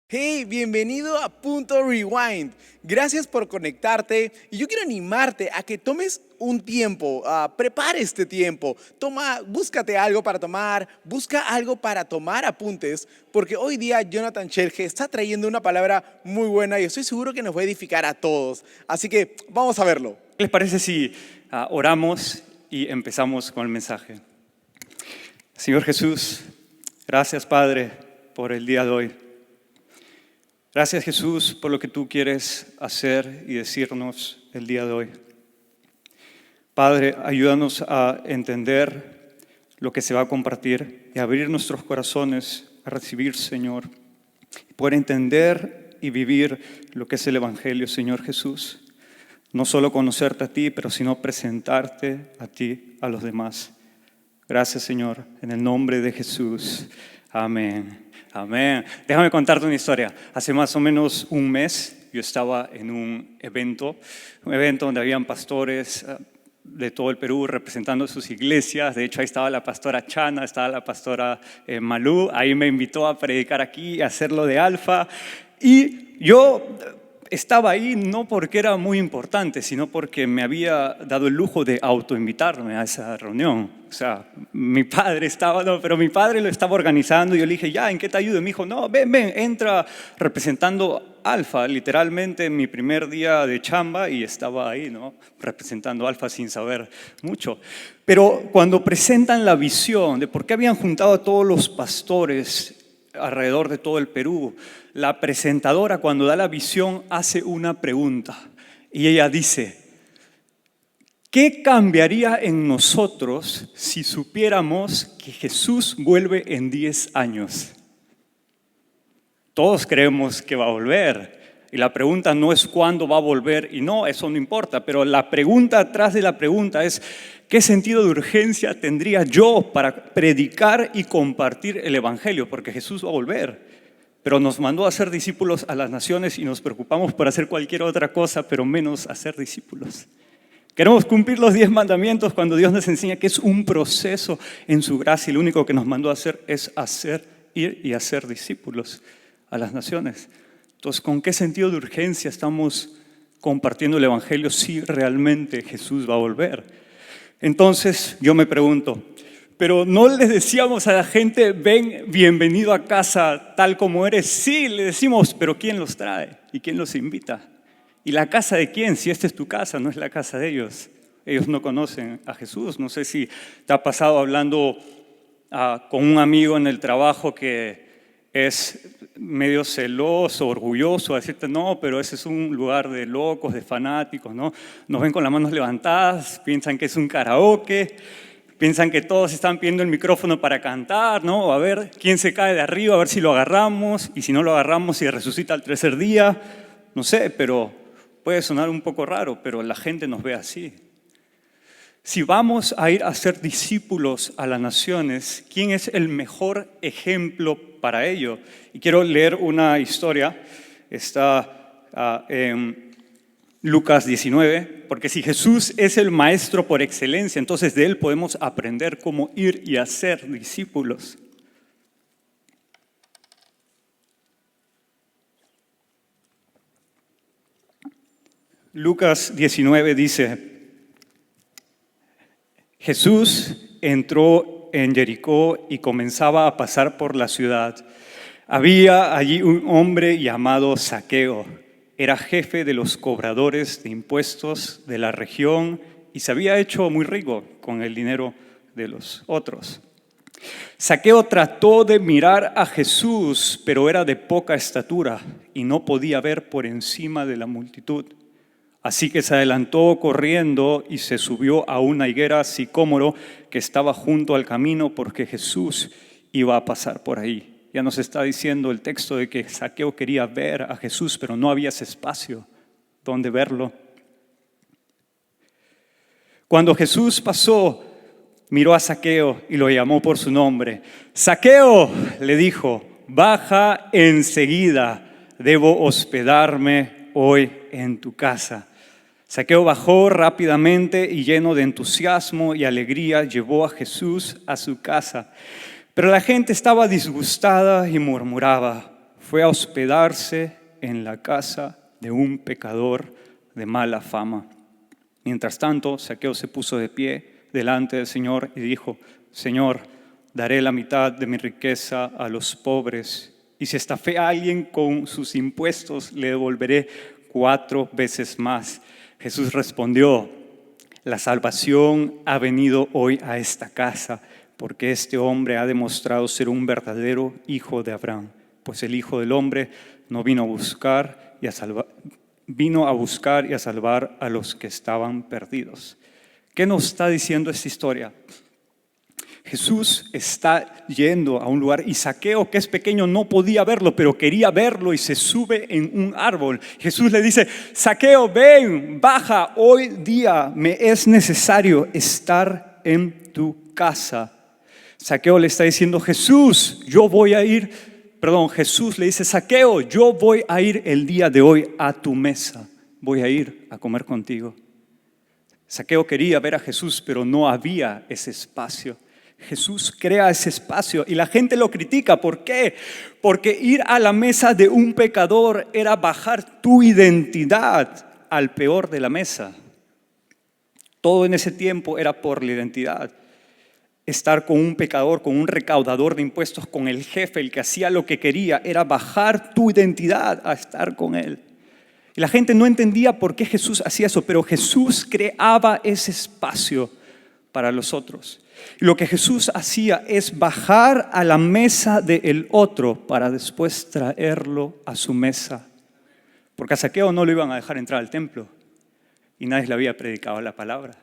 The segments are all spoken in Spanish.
Hey, bienvenido a Punto Rewind. Gracias por conectarte y yo quiero animarte a que tomes un tiempo, prepare este tiempo, búscate algo para tomar, busca algo para tomar apuntes, porque hoy día Jonathan Cherge está trayendo una palabra muy buena y estoy seguro que nos va a edificar a todos. Así que vamos a verlo. ¿Qué les parece si oramos y empezamos con el mensaje? Señor Jesús, gracias Padre por el día de hoy. Gracias Jesús por lo que tú quieres hacer y decirnos el día de hoy. Padre, ayúdanos a entender lo que se va a compartir y abrir nuestros corazones a recibir, Señor. Poder entender y vivir lo que es el Evangelio, Señor Jesús. No solo conocerte a ti, pero sino presentarte a ti, a los demás. Gracias, Señor, en el nombre de Jesús. Amén. Amén. Déjame contarte una historia. Hace más o menos un mes yo estaba en un evento donde habían pastores de todo el Perú representando sus iglesias. De hecho, ahí estaba la pastora Chana, estaba la pastora Malú. Ahí me invitó a predicar aquí, a hacerlo de Alfa. Y yo estaba ahí no porque era muy importante, sino porque me había dado el lujo de autoinvitarme a esa reunión. O sea, mi padre lo estaba organizando y yo le dije, ya, ¿en qué te ayudo? Y me dijo, no, ven, entra representando Alfa, literalmente en mi primer día de chamba, y estaba ahí, ¿no? Representando Alfa sin saber mucho. Pero cuando presentan la visión de por qué habían juntado a todos los pastores alrededor de todo el Perú, la presentadora cuando da la visión hace una pregunta y ella dice, ¿qué cambiaría en nosotros si supiéramos que Jesús vuelve en 10 años? Todos creemos que va a volver y la pregunta no es cuándo va a volver y no, eso no importa, pero la pregunta atrás de la pregunta es ¿qué sentido de urgencia tendría yo para predicar y compartir el Evangelio? Porque Jesús va a volver. Pero nos mandó a hacer discípulos a las naciones y nos preocupamos por hacer cualquier otra cosa, pero menos hacer discípulos. Queremos cumplir los 10 mandamientos cuando Dios nos enseña que es un proceso en su gracia y lo único que nos mandó a hacer es ir y hacer discípulos a las naciones. Entonces, ¿con qué sentido de urgencia estamos compartiendo el Evangelio si realmente Jesús va a volver? Entonces, yo me pregunto, pero no les decíamos a la gente, ven, bienvenido a casa tal como eres. Sí, le decimos, pero ¿quién los trae? ¿Y quién los invita? ¿Y la casa de quién? Si esta es tu casa, no es la casa de ellos. Ellos no conocen a Jesús. No sé si te ha pasado hablando con un amigo en el trabajo que es medio celoso, orgulloso, a decirte, no, pero ese es un lugar de locos, de fanáticos, ¿no? Nos ven con las manos levantadas, piensan que es un karaoke. Piensan que todos están pidiendo el micrófono para cantar, ¿no? A ver quién se cae de arriba, a ver si lo agarramos, y si no lo agarramos, si resucita al tercer día. No sé, pero puede sonar un poco raro, pero la gente nos ve así. Si vamos a ir a ser discípulos a las naciones, ¿quién es el mejor ejemplo para ello? Y quiero leer una historia, está en Lucas 19, porque si Jesús es el maestro por excelencia, entonces de él podemos aprender cómo ir y hacer discípulos. Lucas 19 dice, Jesús entró en Jericó y comenzaba a pasar por la ciudad. Había allí un hombre llamado Zaqueo. Era jefe de los cobradores de impuestos de la región y se había hecho muy rico con el dinero de los otros. Zaqueo trató de mirar a Jesús, pero era de poca estatura y no podía ver por encima de la multitud. Así que se adelantó corriendo y se subió a una higuera sicómoro que estaba junto al camino porque Jesús iba a pasar por ahí. Ya nos está diciendo el texto de que Zaqueo quería ver a Jesús, pero no había ese espacio donde verlo. Cuando Jesús pasó, miró a Zaqueo y lo llamó por su nombre. Zaqueo, le dijo, baja enseguida, debo hospedarme hoy en tu casa. Zaqueo bajó rápidamente y lleno de entusiasmo y alegría llevó a Jesús a su casa. Pero la gente estaba disgustada y murmuraba, fue a hospedarse en la casa de un pecador de mala fama. Mientras tanto, Zaqueo se puso de pie delante del Señor y dijo: Señor, daré la mitad de mi riqueza a los pobres, y si estafé a alguien con sus impuestos, le devolveré 4 veces más. Jesús respondió: la salvación ha venido hoy a esta casa, porque este hombre ha demostrado ser un verdadero hijo de Abraham, pues el Hijo del Hombre no vino a buscar y a salvar, vino a buscar y a salvar a los que estaban perdidos. ¿Qué nos está diciendo esta historia? Jesús está yendo a un lugar y Zaqueo, que es pequeño, no podía verlo, pero quería verlo y se sube en un árbol. Jesús le dice: Zaqueo, ven, baja, hoy día me es necesario estar en tu casa. Zaqueo le está diciendo: Jesús le dice: Zaqueo, yo voy a ir el día de hoy a tu mesa, voy a ir a comer contigo. Zaqueo quería ver a Jesús, pero no había ese espacio. Jesús crea ese espacio y la gente lo critica. ¿Por qué? Porque ir a la mesa de un pecador era bajar tu identidad al peor de la mesa. Todo en ese tiempo era por la identidad. Estar con un pecador, con un recaudador de impuestos, con el jefe, el que hacía lo que quería, era bajar tu identidad a estar con él. Y la gente no entendía por qué Jesús hacía eso, pero Jesús creaba ese espacio para los otros. Y lo que Jesús hacía es bajar a la mesa del otro para después traerlo a su mesa. Porque a Zaqueo no lo iban a dejar entrar al templo y nadie le había predicado la palabra.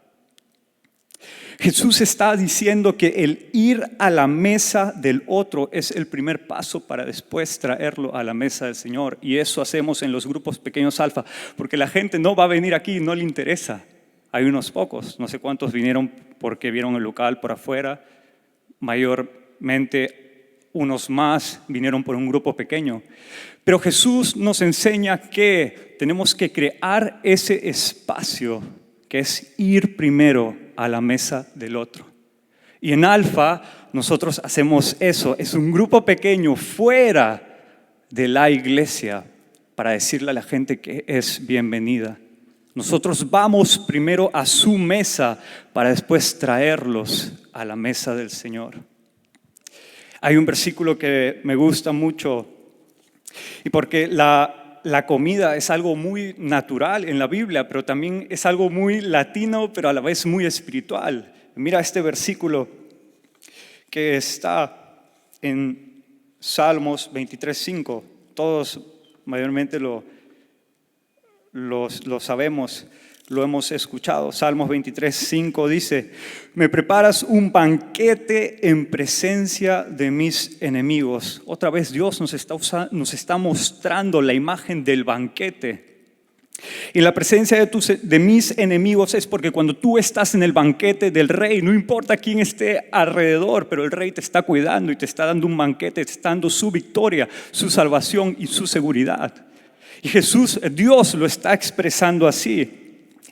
Jesús está diciendo que el ir a la mesa del otro es el primer paso para después traerlo a la mesa del Señor. Y eso hacemos en los grupos pequeños alfa, porque la gente no va a venir aquí, no le interesa. Hay unos pocos, no sé cuántos vinieron porque vieron el local por afuera. Mayormente unos más vinieron por un grupo pequeño. Pero Jesús nos enseña que tenemos que crear ese espacio, que es ir primero a la mesa del otro. Y en Alfa nosotros hacemos eso, es un grupo pequeño fuera de la iglesia para decirle a la gente que es bienvenida. Nosotros vamos primero a su mesa para después traerlos a la mesa del Señor. Hay un versículo que me gusta mucho, y porque la comida es algo muy natural en la Biblia, pero también es algo muy latino, pero a la vez muy espiritual. Mira este versículo que está en Salmos 23:5. Todos mayormente lo sabemos, lo hemos escuchado. Salmos 23:5 dice: me preparas un banquete en presencia de mis enemigos. Otra vez Dios nos está mostrando la imagen del banquete. Y la presencia de mis enemigos es porque cuando tú estás en el banquete del rey, no importa quién esté alrededor, pero el rey te está cuidando y te está dando un banquete, te está dando su victoria, su salvación y su seguridad. Y Jesús, Dios, lo está expresando así.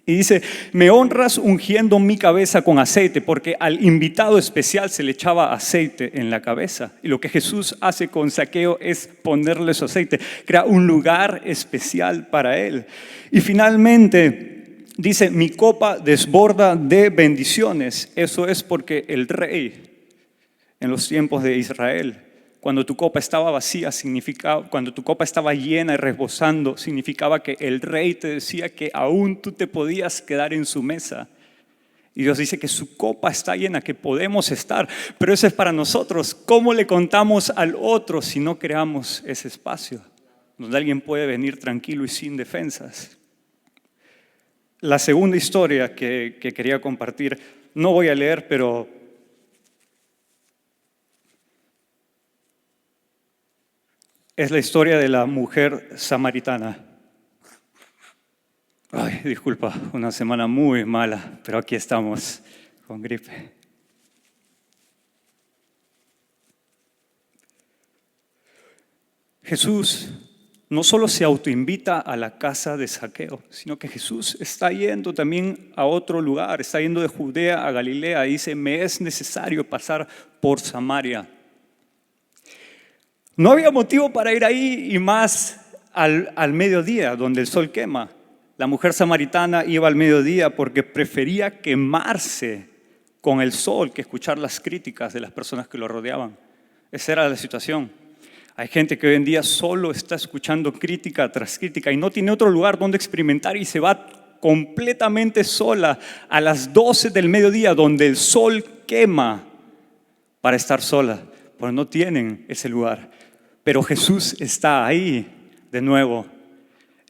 Y dice: me honras ungiendo mi cabeza con aceite, porque al invitado especial se le echaba aceite en la cabeza. Y lo que Jesús hace con Zaqueo es ponerle su aceite, crea un lugar especial para él. Y finalmente dice: mi copa desborda de bendiciones. Eso es porque el rey, en los tiempos de Israel, cuando tu copa estaba vacía, cuando tu copa estaba llena y rebosando, significaba que el rey te decía que aún tú te podías quedar en su mesa. Y Dios dice que su copa está llena, que podemos estar, pero eso es para nosotros. ¿Cómo le contamos al otro si no creamos ese espacio donde alguien puede venir tranquilo y sin defensas? La segunda historia que quería compartir, no voy a leer, pero es la historia de la mujer samaritana. Ay, disculpa, una semana muy mala, pero aquí estamos con gripe. Jesús no solo se autoinvita a la casa de Zaqueo, sino que Jesús está yendo también a otro lugar, está yendo de Judea a Galilea y dice: me es necesario pasar por Samaria. No había motivo para ir ahí y más al mediodía, donde el sol quema. La mujer samaritana iba al mediodía porque prefería quemarse con el sol que escuchar las críticas de las personas que lo rodeaban. Esa era la situación. Hay gente que hoy en día solo está escuchando crítica tras crítica y no tiene otro lugar donde experimentar y se va completamente sola a las 12 del mediodía donde el sol quema para estar sola, porque no tienen ese lugar. Pero Jesús está ahí de nuevo,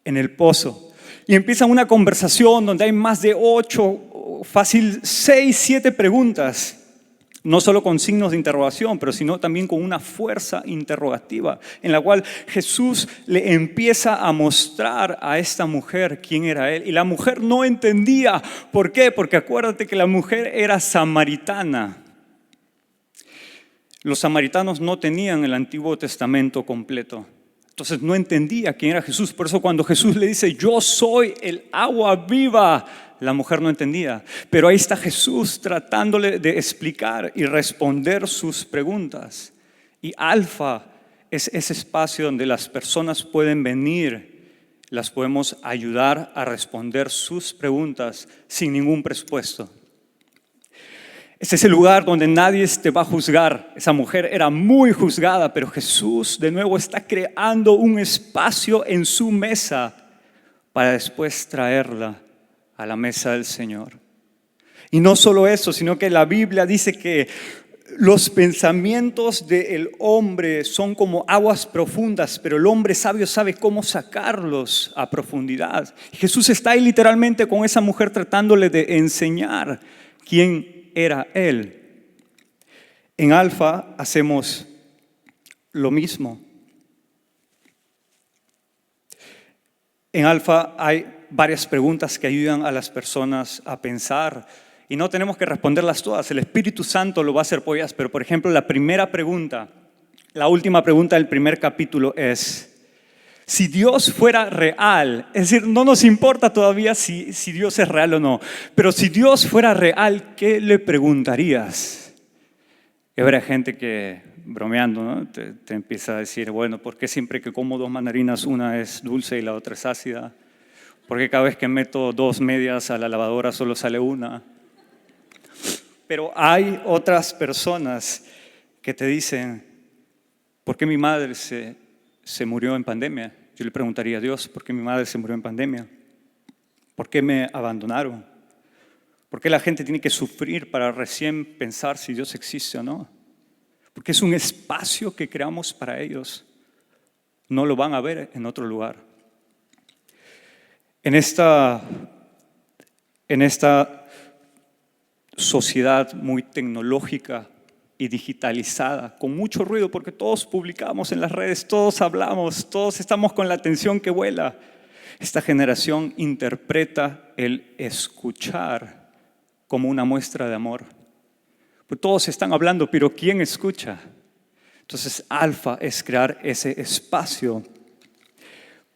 en el pozo. Y empieza una conversación donde hay más de 8, fácil 6, 7 preguntas. No solo con signos de interrogación, pero sino también con una fuerza interrogativa, en la cual Jesús le empieza a mostrar a esta mujer quién era Él. Y la mujer no entendía. ¿Por qué? Porque acuérdate que la mujer era samaritana. Los samaritanos no tenían el Antiguo Testamento completo. Entonces no entendía quién era Jesús. Por eso cuando Jesús le dice, yo soy el agua viva, la mujer no entendía. Pero ahí está Jesús tratándole de explicar y responder sus preguntas. Y Alfa es ese espacio donde las personas pueden venir, las podemos ayudar a responder sus preguntas sin ningún presupuesto. Es ese lugar donde nadie te va a juzgar. Esa mujer era muy juzgada, pero Jesús de nuevo está creando un espacio en su mesa para después traerla a la mesa del Señor. Y no solo eso, sino que la Biblia dice que los pensamientos del hombre son como aguas profundas, pero el hombre sabio sabe cómo sacarlos a profundidad. Jesús está ahí literalmente con esa mujer tratándole de enseñar quién era Él. En Alfa hacemos lo mismo. En Alfa hay varias preguntas que ayudan a las personas a pensar y no tenemos que responderlas todas. El Espíritu Santo lo va a hacer por ellas, pero por ejemplo la primera pregunta, la última pregunta del primer capítulo es: si Dios fuera real, es decir, no nos importa todavía si Dios es real o no, pero si Dios fuera real, ¿qué le preguntarías? Y habrá gente que, bromeando, ¿no? te empieza a decir, bueno, ¿por qué siempre que como 2 mandarinas, una es dulce y la otra es ácida? ¿Por qué cada vez que meto 2 medias a la lavadora solo sale una? Pero hay otras personas que te dicen, ¿por qué mi madre se murió en pandemia? Yo le preguntaría a Dios, ¿por qué mi madre se murió en pandemia? ¿Por qué me abandonaron? ¿Por qué la gente tiene que sufrir para recién pensar si Dios existe o no? Porque es un espacio que creamos para ellos. No lo van a ver en otro lugar. En esta sociedad muy tecnológica y digitalizada, con mucho ruido, porque todos publicamos en las redes, todos hablamos, todos estamos con la atención que vuela. Esta generación interpreta el escuchar como una muestra de amor. Pues todos están hablando, pero ¿quién escucha? Entonces, Alfa es crear ese espacio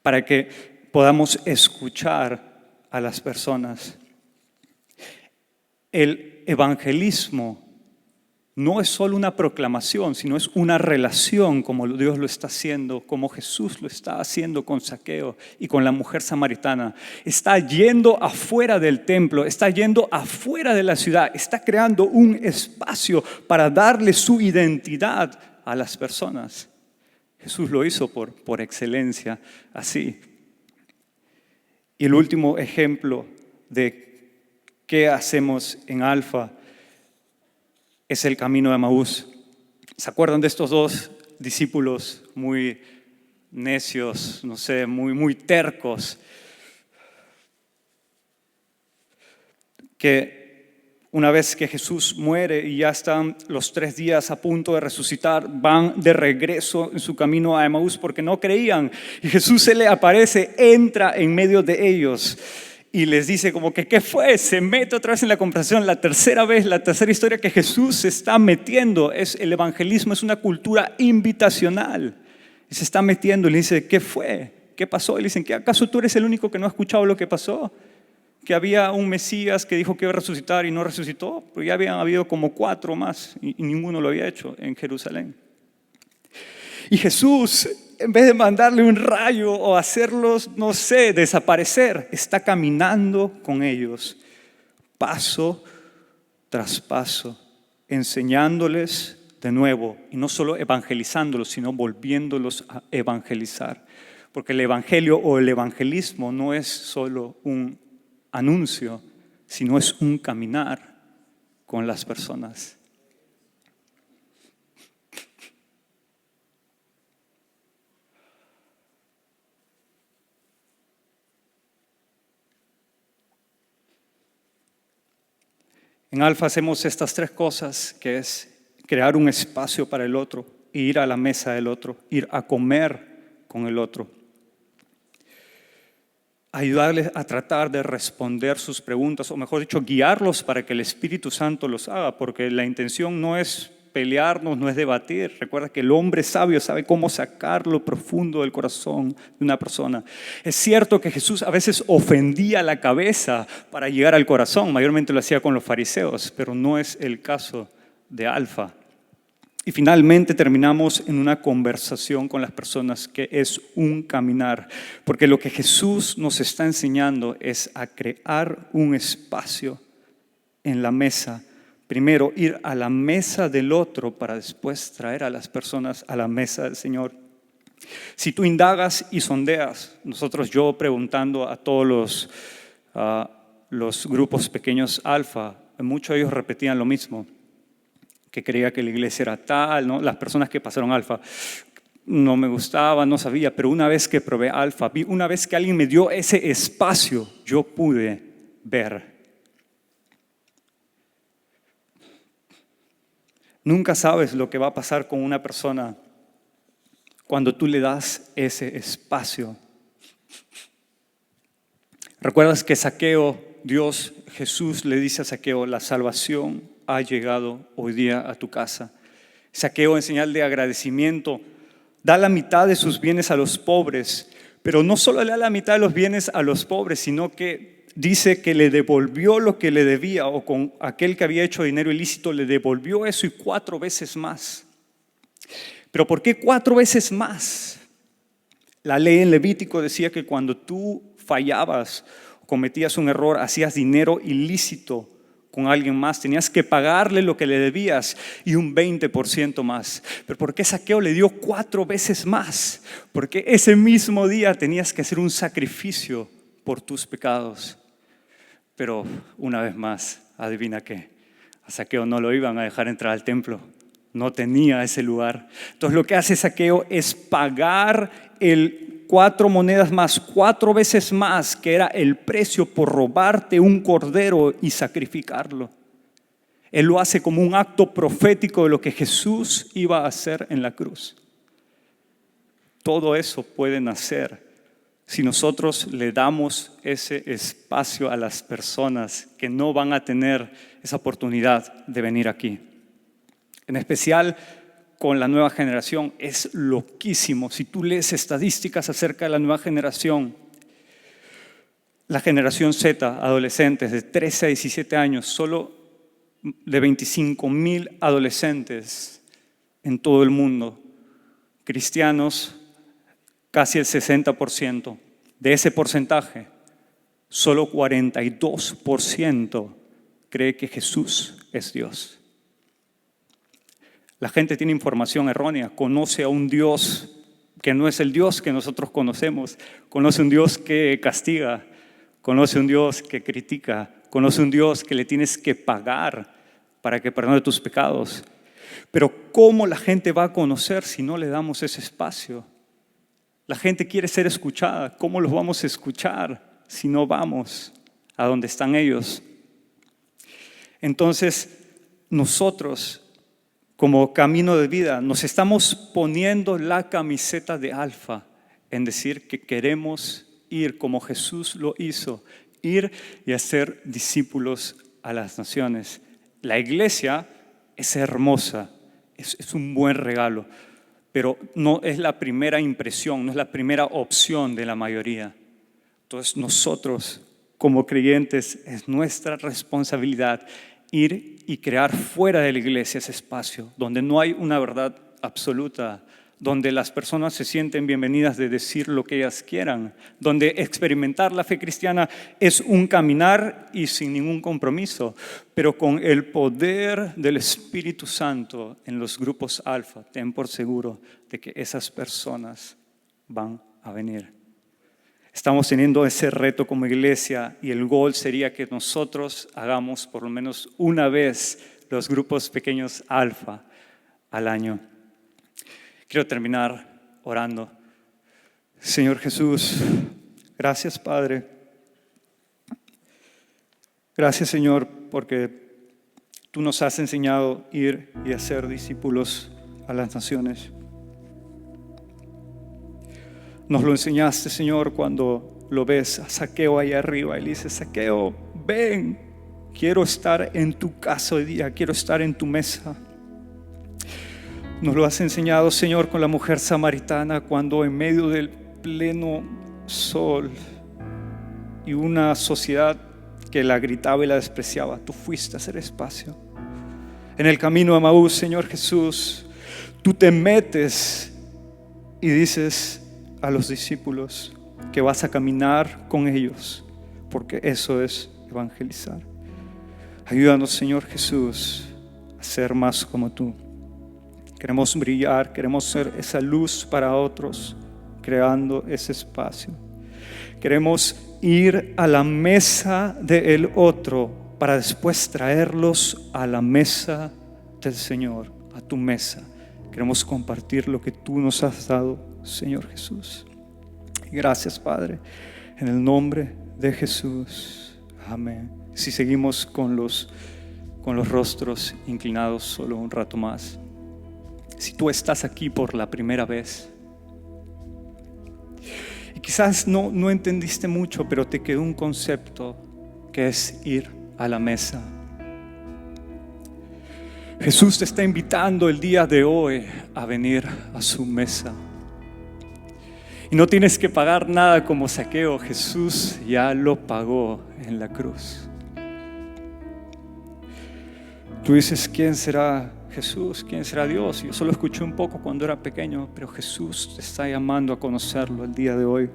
para que podamos escuchar a las personas. El evangelismo no es solo una proclamación, sino es una relación como Dios lo está haciendo, como Jesús lo está haciendo con Zaqueo y con la mujer samaritana. Está yendo afuera del templo, está yendo afuera de la ciudad, está creando un espacio para darle su identidad a las personas. Jesús lo hizo por excelencia así. Y el último ejemplo de qué hacemos en Alfa es el camino de Emaús. ¿Se acuerdan de estos 2 discípulos muy necios, no sé, muy tercos? Que una vez que Jesús muere y ya están los 3 días a punto de resucitar, van de regreso en su camino a Emaús porque no creían. Y Jesús se le aparece, entra en medio de ellos y les dice como que ¿qué fue? Se mete otra vez en la conversación. La tercera historia que Jesús se está metiendo es el evangelismo, es una cultura invitacional. Y se está metiendo y le dice, ¿qué fue? ¿Qué pasó? Y le dicen, ¿qué acaso tú eres el único que no ha escuchado lo que pasó? Que había un Mesías que dijo que iba a resucitar y no resucitó, pero ya habían habido como 4 más y ninguno lo había hecho en Jerusalén. Y Jesús, en vez de mandarle un rayo o hacerlos, no sé, desaparecer, está caminando con ellos, paso tras paso, enseñándoles de nuevo, y no solo evangelizándolos, sino volviéndolos a evangelizar. Porque el evangelio o el evangelismo no es solo un anuncio, sino es un caminar con las personas. En Alfa hacemos estas tres cosas, que es crear un espacio para el otro, ir a la mesa del otro, ir a comer con el otro. Ayudarles a tratar de responder sus preguntas, o mejor dicho, guiarlos para que el Espíritu Santo los haga, porque la intención no es pelearnos, no es debatir. Recuerda que el hombre sabio sabe cómo sacar lo profundo del corazón de una persona. Es cierto que Jesús a veces ofendía la cabeza para llegar al corazón, mayormente lo hacía con los fariseos, pero no es el caso de Alfa. Y finalmente terminamos en una conversación con las personas que es un caminar, porque lo que Jesús nos está enseñando es a crear un espacio en la mesa. Primero ir a la mesa del otro para después traer a las personas a la mesa del Señor. Si tú indagas y sondeas, yo preguntando a todos los grupos pequeños Alfa, muchos de ellos repetían lo mismo, que creía que la iglesia era tal, ¿no? Las personas que pasaron Alfa no me gustaba, no sabía, pero una vez que probé Alfa, una vez que alguien me dio ese espacio, yo pude ver. Nunca sabes lo que va a pasar con una persona cuando tú le das ese espacio. ¿Recuerdas que Zaqueo, Jesús le dice a Zaqueo, la salvación ha llegado hoy día a tu casa? Zaqueo, en señal de agradecimiento, da la mitad de sus bienes a los pobres, pero no solo le da la mitad de los bienes a los pobres, sino que dice que le devolvió lo que le debía, o con aquel que había hecho dinero ilícito le devolvió eso y 4 veces más. ¿Pero por qué 4 veces más? La ley en Levítico decía que cuando tú fallabas, cometías un error, hacías dinero ilícito con alguien más, tenías que pagarle lo que le debías y un 20% más. ¿Pero por qué Zaqueo le dio 4 veces más? Porque ese mismo día tenías que hacer un sacrificio por tus pecados. Pero una vez más, adivina qué, a Zaqueo no lo iban a dejar entrar al templo, no tenía ese lugar. Entonces lo que hace Zaqueo es pagar 4 monedas más, 4 veces más, que era el precio por robarte un cordero y sacrificarlo. Él lo hace como un acto profético de lo que Jesús iba a hacer en la cruz. Todo eso puede nacer si nosotros le damos ese espacio a las personas que no van a tener esa oportunidad de venir aquí. En especial con la nueva generación, es loquísimo. Si tú lees estadísticas acerca de la nueva generación, la generación Z, adolescentes de 13 a 17 años, solo de 25,000 adolescentes en todo el mundo, cristianos, casi el 60%. De ese porcentaje, solo 42% cree que Jesús es Dios. La gente tiene información errónea, conoce a un Dios que no es el Dios que nosotros conocemos, conoce un Dios que castiga, conoce un Dios que critica, conoce un Dios que le tienes que pagar para que perdone tus pecados. Pero ¿cómo la gente va a conocer si no le damos ese espacio? La gente quiere ser escuchada. ¿Cómo los vamos a escuchar si no vamos a donde están ellos? Entonces, nosotros, como camino de vida, nos estamos poniendo la camiseta de Alfa en decir que queremos ir como Jesús lo hizo, ir y hacer discípulos a las naciones. La iglesia es hermosa, es un buen regalo, pero no es la primera impresión, no es la primera opción de la mayoría. Entonces nosotros como creyentes es nuestra responsabilidad ir y crear fuera de la iglesia ese espacio donde no hay una verdad absoluta, donde las personas se sienten bienvenidas de decir lo que ellas quieran, donde experimentar la fe cristiana es un caminar y sin ningún compromiso, pero con el poder del Espíritu Santo en los grupos alfa, ten por seguro de que esas personas van a venir. Estamos teniendo ese reto como iglesia y el gol sería que nosotros hagamos por lo menos una vez los grupos pequeños alfa al año. Quiero terminar orando. Señor Jesús, gracias Padre. Gracias Señor porque tú nos has enseñado a ir y hacer discípulos a las naciones. Nos lo enseñaste Señor cuando lo ves a Zaqueo ahí arriba y le dices, Zaqueo, ven, quiero estar en tu casa hoy día, quiero estar en tu mesa. Nos lo has enseñado, Señor, con la mujer samaritana cuando en medio del pleno sol y una sociedad que la gritaba y la despreciaba, tú fuiste a hacer espacio. En el camino a Emaús, Señor Jesús, tú te metes y dices a los discípulos que vas a caminar con ellos, porque eso es evangelizar. Ayúdanos, Señor Jesús, a ser más como tú. Queremos brillar, queremos ser esa luz para otros, creando ese espacio. Queremos ir a la mesa del otro para después traerlos a la mesa del Señor, a tu mesa. Queremos compartir lo que tú nos has dado, Señor Jesús. Gracias, Padre, en el nombre de Jesús. Amén. Si seguimos con los rostros inclinados solo un rato más. Si tú estás aquí por la primera vez y quizás no entendiste mucho, pero te quedó un concepto que es ir a la mesa. Jesús te está invitando el día de hoy a venir a su mesa. Y no tienes que pagar nada como Zaqueo, Jesús ya lo pagó en la cruz. Tú dices, ¿quién será Jesús? ¿Quién será Dios? Yo solo escuché un poco cuando era pequeño, pero Jesús te está llamando a conocerlo el día de hoy.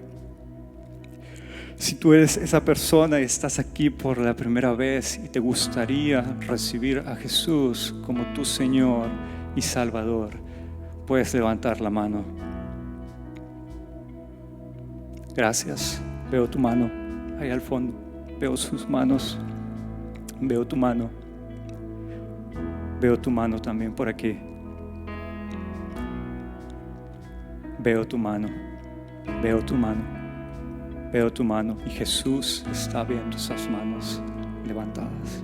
Si tú eres esa persona y estás aquí por la primera vez y te gustaría recibir a Jesús como tu Señor y Salvador, puedes levantar la mano. Gracias. Veo tu mano ahí al fondo. Veo sus manos. Veo tu mano. Veo tu mano también por aquí. Veo tu mano. Veo tu mano. Veo tu mano. Y Jesús está viendo esas manos levantadas.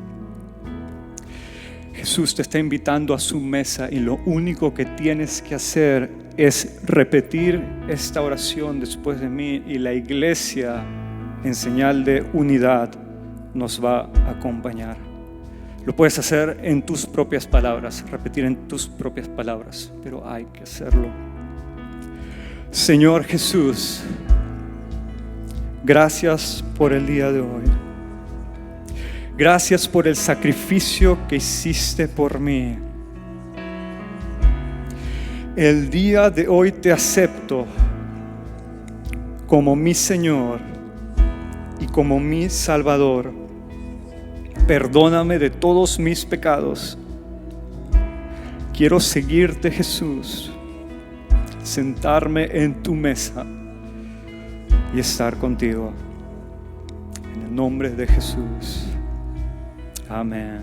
Jesús te está invitando a su mesa y lo único que tienes que hacer es repetir esta oración después de mí y la iglesia en señal de unidad nos va a acompañar. Lo puedes hacer en tus propias palabras, repetir en tus propias palabras, pero hay que hacerlo. Señor Jesús, gracias por el día de hoy. Gracias por el sacrificio que hiciste por mí. El día de hoy te acepto como mi Señor y como mi Salvador. Perdóname de todos mis pecados. Quiero seguirte, Jesús, sentarme en tu mesa y estar contigo. En el nombre de Jesús. Amén.